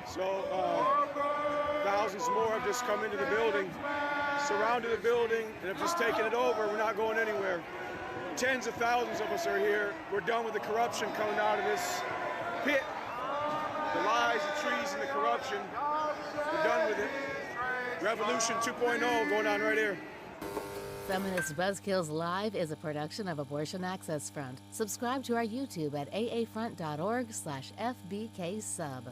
So thousands more have just come into the building, surrounded the building, and have just taken it over. We're not going anywhere. Tens of thousands of us are here. We're done with the corruption coming out of this pit. The lies, the treason, the corruption. We're done with it. Revolution 2.0 going on right here. Feminist Buzzkills Live is a production of Abortion Access Front. Subscribe to our YouTube at aafront.org/FBKsub.